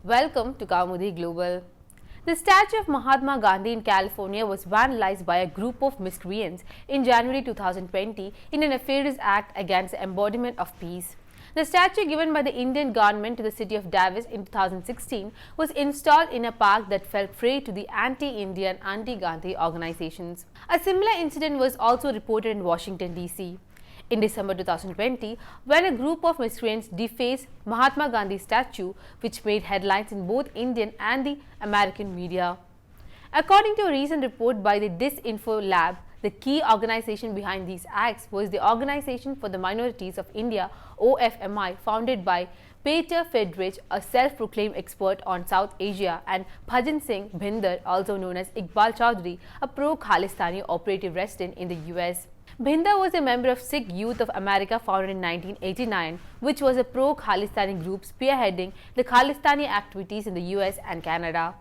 Welcome to Kaumudi Global. The statue of Mahatma Gandhi in California was vandalized by a group of miscreants in January 2020 in a nefarious act against the embodiment of peace. The statue given by the Indian government to the city of Davis in 2016 was installed in a park that fell prey to the anti-Indian, anti-Gandhi organizations. A similar incident was also reported in Washington D.C. in December 2020, when a group of miscreants defaced Mahatma Gandhi's statue, which made headlines in both Indian and the American media. According to a recent report by the Disinfo Lab, the key organization behind these acts was the Organization for the Minorities of India (OFMI), founded by Pieter Friedrich, a self-proclaimed expert on South Asia, and Bhajan Singh Bhinder, also known as Iqbal Choudhary, a pro-Khalistani operative resident in the US. Bhinder was a member of Sikh Youth of America, founded in 1989, which was a pro-Khalistani group spearheading the Khalistani activities in the US and Canada.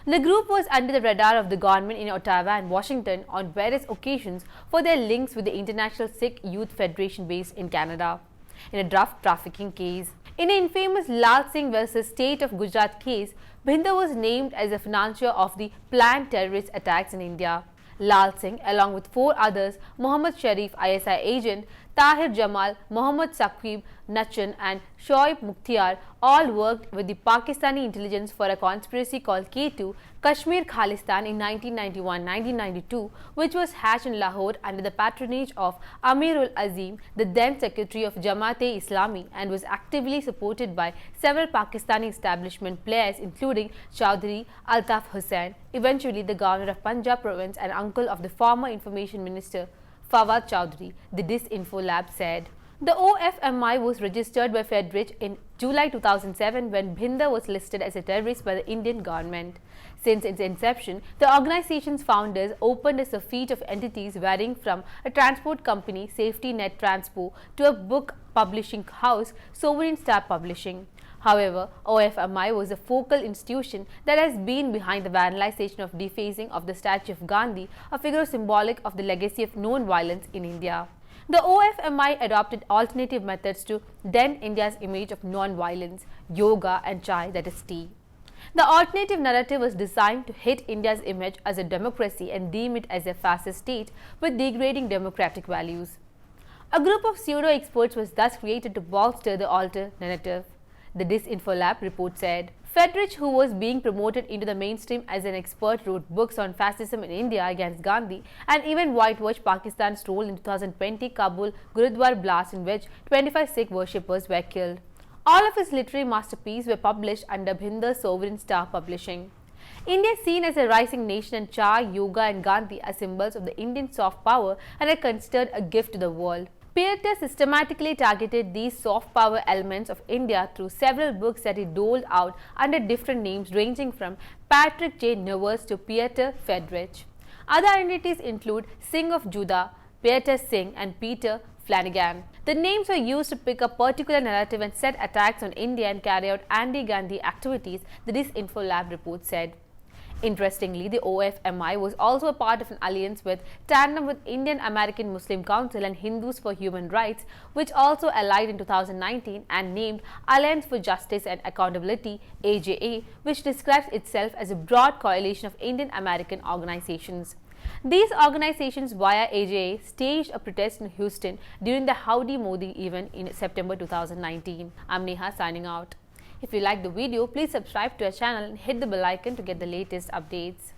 The group was under the radar of the government in Ottawa and Washington on various occasions for their links with the International Sikh Youth Federation based in Canada, in a drug trafficking case. In the infamous Lal Singh versus State of Gujarat case, Bhinder was named as a financier of the planned terrorist attacks in India. Lal Singh, along with 4 others, Mohammad Sharief, ISI agent, Tahir Jamal, Mohammad Saqib Nachan and Shoaib Mukhtiar, all worked with the Pakistani intelligence for a conspiracy called K2, Kashmir-Khalistan in 1991-1992, which was hatched in Lahore under the patronage of Amirul Azim, the then Secretary of Jamaat-e-Islami, and was actively supported by several Pakistani establishment players including Choudhary Altaf Hussain, eventually the Governor of Punjab province and uncle of the former Information Minister Fawad Choudhary, the Disinfo Lab said. The OFMI was registered by Friedrich in July 2007 when Bhinder was listed as a terrorist by the Indian government. Since its inception, the organization's founders opened a suite of entities varying from a transport company, Safety Net Transpo, to a book publishing house, Sovereign Star Publishing. However, OFMI was a focal institution that has been behind the vandalization of defacing of the statue of Gandhi, a figure symbolic of the legacy of non-violence in India. The OFMI adopted alternative methods to dent India's image of non-violence, yoga and chai, that is tea. The alternative narrative was designed to hit India's image as a democracy and deem it as a fascist state with degrading democratic values. A group of pseudo-experts was thus created to bolster the alter narrative, the Disinfo Lab report said. Friedrich, who was being promoted into the mainstream as an expert, wrote books on fascism in India against Gandhi and even whitewashed Pakistan's role in 2020 Kabul Gurudwara blast, in which 25 Sikh worshippers were killed. All of his literary masterpieces were published under Bhinder's Sovereign Star Publishing. India is seen as a rising nation, and chai, yoga and Gandhi are symbols of the Indian soft power and are considered a gift to the world. Pieter systematically targeted these soft power elements of India through several books that he doled out under different names ranging from Patrick J. Nevers to Pieter Friedrich. Other identities include Singh of Judah, Pieter Singh and Peter Flanigan. The names were used to pick a particular narrative and set attacks on India and carry out anti-Gandhi activities, the Disinfo Lab report said. Interestingly, the OFMI was also a part of an alliance with tandem with Indian American Muslim Council and Hindus for Human Rights, which also allied in 2019 and named Alliance for Justice and Accountability (AJA), which describes itself as a broad coalition of Indian American organizations. These organizations via AJA staged a protest in Houston during the Howdy Modi event in September 2019. I'm Neha signing out. If you like the video, please subscribe to our channel and hit the bell icon to get the latest updates.